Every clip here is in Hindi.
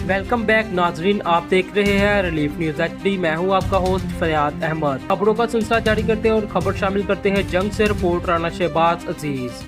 वेलकम बैक नाजरीन, आप देख रहे हैं रिलीफ न्यूज HD। मैं हूं आपका होस्ट फरियाद अहमद। खबरों का सिलसिला जारी करते हैं और खबर शामिल करते हैं जंग से। रिपोर्ट राना शहबाज अजीज।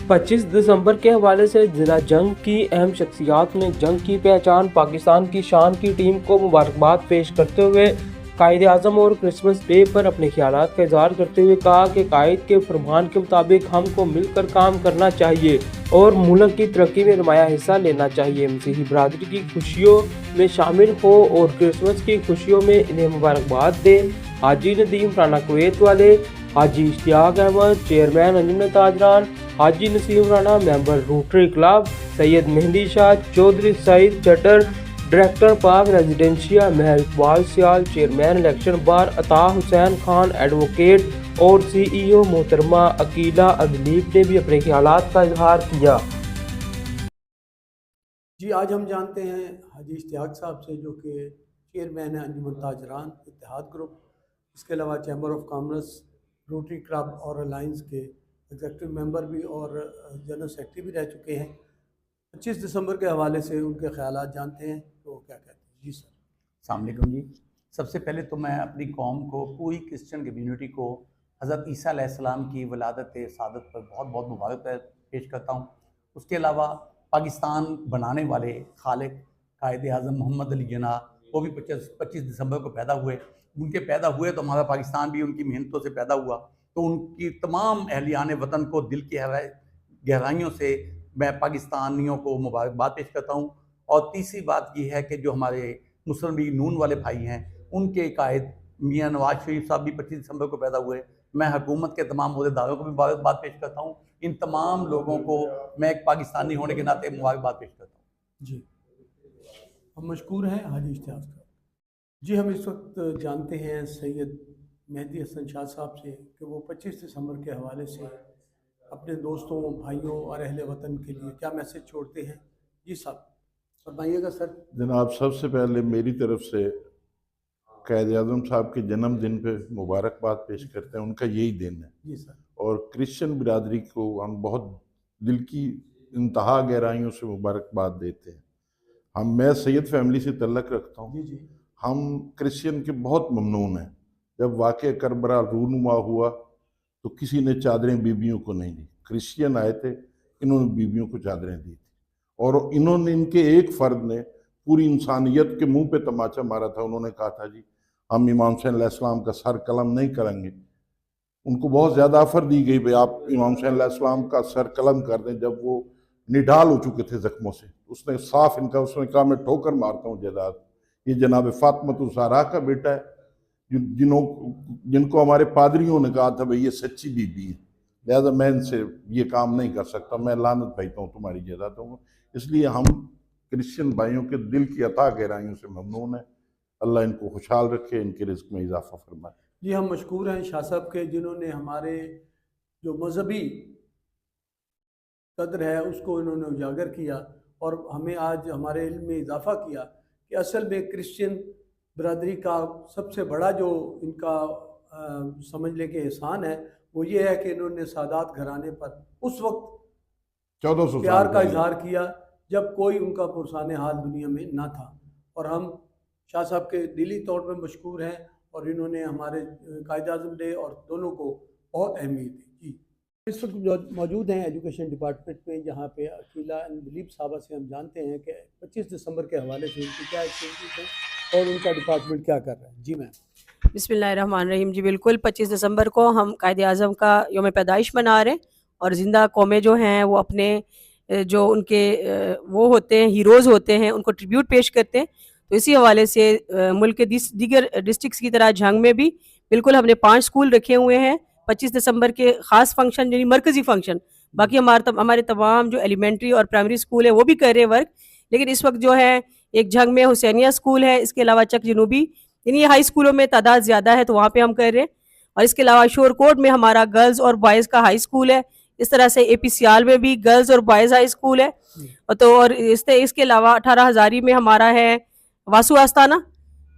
25 दिसंबर के हवाले से जिला जंग की अहम शख्सियात ने जंग की पहचान पाकिस्तान की शान की टीम को मुबारकबाद पेश करते हुए कायद आज़म और क्रिसमस डे पर अपने ख्यालात का इजहार करते हुए कहा कि कायद के फरमान के मुताबिक हमको मिलकर काम करना चाहिए और मुल्क की तरक्की में नुमाया हिस्सा लेना चाहिए। मसीही बरादरी की खुशियों में शामिल हो और क्रिसमस की खुशियों में इन्हें मुबारकबाद दे। हाजी नदीम राना कुवैत वाले, Haji Ishtiaq Ahmed chairman Anjuman Tajran, Haji Naseem Rana member Rotary Club, Syed Mehdi Shah Chaudhry, Saeed Chattar director Pak Residencia, Mehar Iqbal Sial chairman election bar, Atta Hussain Khan advocate और CEO मोहतरमा अकीला अदलीब ने भी अपने ख्यालात का इजहार किया। जी, आज हम जानते हैं हाजी इश्तियाक साहब से, जो कि चेयरमैन है अंजुमन ताजरान इत्तेहाद ग्रुप, इसके अलावा chamber of commerce, rotary club और अलायंस के एग्जीक्यूटिव मेंबर भी और जनरल सेक्रेटरी भी रह चुके हैं। 25 दिसंबर के हवाले से उनके ख्यालात जानते हैं, तो क्या कहते हैं। जी सर। अस्सलाम वालेकुम जी। सबसे पहले तो मैं अपनी कौम को, पूरी क्रिश्चियन कम्युनिटी को हज़रत ईसा अलैहिस्सलाम की वलादत सादत पर बहुत बहुत मुबारक पेश करता हूँ। उसके अलावा पाकिस्तान बनाने वाले खालिक कायद आज़म मोहम्मद अली जिन्ना, वो भी 25 दिसंबर को पैदा हुए। उनके पैदा हुए तो हमारा पाकिस्तान भी उनकी मेहनतों से पैदा हुआ। तो उनकी तमाम अहलियान वतन को दिल की गहराइयों से मैं पाकिस्तानियों को मुबारकबाद पेश करता हूँ। और तीसरी बात यह है कि जो हमारे मुस्लिम लीग नून वाले भाई हैं, उनके कायद मियाँ नवाज शरीफ साहब भी 25 दिसंबर को पैदा हुए। मैं हुकूमत के तमाम अहदेदारों को भी मुबारकबाद पेश करता हूँ। इन तमाम लोगों को मैं एक पाकिस्तानी होने के नाते मुबारकबाद पेश करता हूँ। जी, हम मशकूर हैं हाजी इश्तियाक साहब। जी, हम इस वक्त जानते हैं सैयद मेहदी हसन शाह साहब से कि वो 25 दिसंबर के हवाले से अपने दोस्तों, भाइयों और अहले वतन के लिए क्या मैसेज छोड़ते हैं। जी साहब, फरमाइएगा सर। जनाब, सबसे पहले मेरी तरफ से कायद आज़म साहब के जन्मदिन पे मुबारकबाद पेश करते हैं। उनका यही दिन है। जी सर। और क्रिश्चियन बिरादरी को हम बहुत दिल की इंतहा गहराइयों से मुबारकबाद देते हैं। मैं सैयद फैमिली से तल्लक रखता हूँ। जी जी। हम क्रिश्चियन के बहुत ममनून हैं। जब वाक़या करबला रूनुमा हुआ तो किसी ने चादरें बीबियों को नहीं दी। क्रिश्चियन आए थे, इन्होंने बीबियों को चादरें दी थी। और इन्होंने, इनके एक फ़र्द ने पूरी इंसानियत के मुंह पे तमाचा मारा था। उन्होंने कहा था जी, हम इमाम हुसैन अलैहिस्सलाम का सर कलम नहीं करेंगे। उनको बहुत ज़्यादा ऑफर दी गई, भाई आप इमाम हुसैन अलैहिस्सलाम का सर कलम कर दें। जब वो निढाल हो चुके थे जख्मों से, उसने साफ इनका, उसने कहा मैं ठोकर मारता हूँ जदाद। ये जनाब फातिमा ज़हरा का बेटा है, जिनको हमारे पादरियों ने कहा था भाई ये सच्ची बीबी है, लिहाजा मैं इनसे ये काम नहीं कर सकता, मैं लानत भेजता हूँ तुम्हारी जदादों को। इसलिए हम क्रिश्चियन भाइयों के दिल की अता गहराइयों से ममनून है। अल्लाह इनको खुशहाल रखे, इनके रिज़्क में इजाफा फरमाए। जी, हम मशकूर हैं शाह साहब के, जिन्होंने हमारे जो मजहबी कदर है उसको इन्होंने उजागर किया और हमें आज हमारे इल्म में इजाफा किया कि असल में क्रिश्चियन बरादरी का सबसे बड़ा जो इनका समझ लें कि एहसान है, वो ये है कि इन्होंने सादात घराने पर उस वक्त 1400 प्यार साल का पहले इजहार किया जब कोई उनका पुरसाने हाल दुनिया में ना था। और हम शाह साहब के दिली तौर पर मशकूर हैं और इन्होंने हमारे कायद आज़म डे और दोनों को बहुत अहमियत दी। जी, इस वक्त मौजूद हैं एजुकेशन डिपार्टमेंट में, जहाँ पे अकीला दिलीप साहबा से हम जानते हैं कि 25 दिसंबर के हवाले से उनकी क्या एक्टिविटीज़ हैं और उनका डिपार्टमेंट क्या कर रहा है। जी मैम। बिस्मिल्लाहिर्रहमानिर्रहीम। जी बिल्कुल, 25 दिसंबर को हम कायद आज़म का यौम पैदाइश मना रहे हैं और ज़िंदा कौमें जो हैं वो अपने जो उनके वो होते हैं, हीरोज़ होते हैं, उनको ट्रिब्यूट पेश करते हैं। तो इसी हवाले से मुल्क के दीगर डिस्ट्रिक्ट्स की तरह झंग में भी बिल्कुल हमने 5 स्कूल रखे हुए हैं 25 दिसंबर के ख़ास फंक्शन, यानी मरकज़ी फ़ंक्शन। बाकी हमारे तमाम जो एलिमेंट्री और प्राइमरी स्कूल है वो भी कर रहे हैं वर्क। लेकिन इस वक्त जो है एक झंग में हुसैनिया स्कूल है, इसके अलावा चक जनूबी, यानी हाई स्कूलों में तादाद ज़्यादा है तो वहाँ पे हम कर रहे हैं। और इसके अलावा शोरकोट में हमारा गर्ल्स और बॉयज़ का हाई स्कूल है। इस तरह से AP सियाल में भी गर्ल्स और बॉयज़ हाई स्कूल है। और इसके अलावा 18 हज़ारी में हमारा है वासु आस्थाना,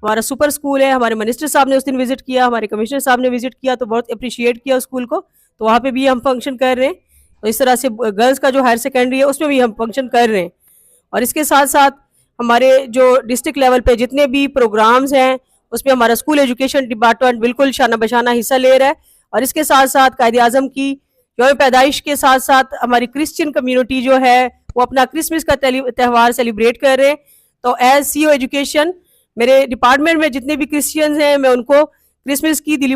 हमारा सुपर स्कूल है। हमारे मिनिस्टर साहब ने उस दिन विजिट किया, हमारे कमिश्नर साहब ने विजिट किया, तो बहुत अप्रिशिएट किया उस स्कूल को। तो वहाँ पे भी हम फंक्शन कर रहे हैं। तो इस तरह से गर्ल्स का जो हायर सेकेंडरी है उसमें भी हम फंक्शन कर रहे हैं। और इसके साथ साथ हमारे जो डिस्ट्रिक्ट लेवल पे जितने भी प्रोग्राम्स हैं उसमें हमारा स्कूल एजुकेशन डिपार्टमेंट बिल्कुल शाना बशाना हिस्सा ले रहा है। और इसके साथ साथ कायद आज़म की यौम पैदाइश के साथ साथ हमारी क्रिश्चियन कम्युनिटी जो है वो अपना क्रिसमस का त्यौहार सेलिब्रेट कर रहे हैं। तो एज CEO एजुकेशन मेरे डिपार्टमेंट में जितने भी क्रिश्चियंस हैं मैं उनको क्रिसमस की दिली